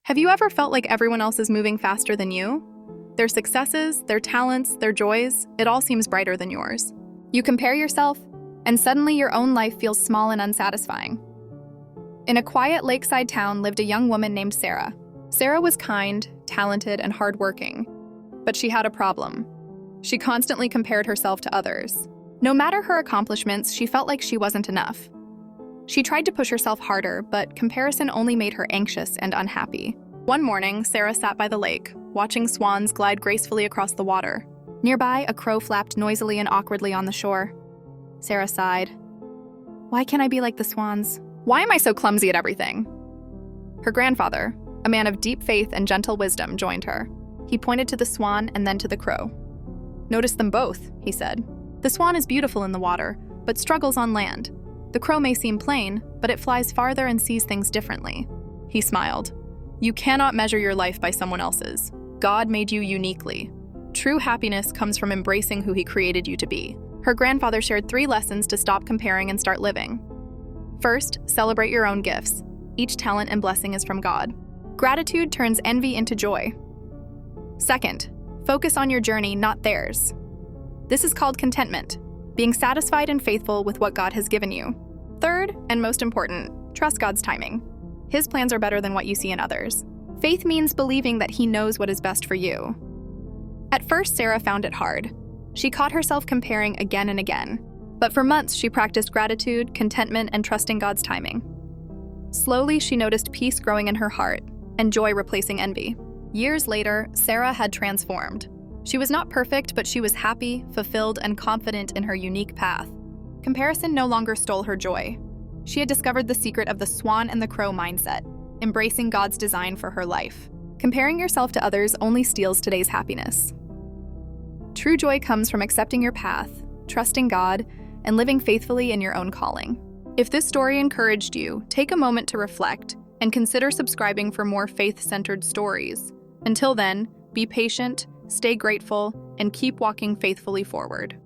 Have you ever felt like everyone else is moving faster than you? Their successes, their talents, their joys, it all seems brighter than yours. You compare yourself, and suddenly your own life feels small and unsatisfying. In a quiet lakeside town lived a young woman named Sarah. Sarah was kind, talented, and hardworking, but she had a problem. She constantly compared herself to others. No matter her accomplishments, she felt like she wasn't enough. She tried to push herself harder, but comparison only made her anxious and unhappy. One morning, Sarah sat by the lake, watching swans glide gracefully across the water. Nearby, a crow flapped noisily and awkwardly on the shore. Sarah sighed. Why can't I be like the swans? Why am I so clumsy at everything? Her grandfather, a man of deep faith and gentle wisdom, joined her. He pointed to the swan and then to the crow. Notice them both, he said. The swan is beautiful in the water, but struggles on land. The crow may seem plain, but it flies farther and sees things differently. He smiled. You cannot measure your life by someone else's. God made you uniquely. True happiness comes from embracing who He created you to be. Her grandfather shared 3 lessons to stop comparing and start living. First, celebrate your own gifts. Each talent and blessing is from God. Gratitude turns envy into joy. Second, focus on your journey, not theirs. This is called contentment, being satisfied and faithful with what God has given you. Third, and most important, trust God's timing. His plans are better than what you see in others. Faith means believing that He knows what is best for you. At first, Sarah found it hard. She caught herself comparing again and again. But for months, she practiced gratitude, contentment, and trusting God's timing. Slowly, she noticed peace growing in her heart and joy replacing envy. Years later, Sarah had transformed. She was not perfect, but she was happy, fulfilled, and confident in her unique path. Comparison no longer stole her joy. She had discovered the secret of the swan and the crow mindset, embracing God's design for her life. Comparing yourself to others only steals today's happiness. True joy comes from accepting your path, trusting God, and living faithfully in your own calling. If this story encouraged you, take a moment to reflect and consider subscribing for more faith-centered stories. Until then, be patient, stay grateful, and keep walking faithfully forward.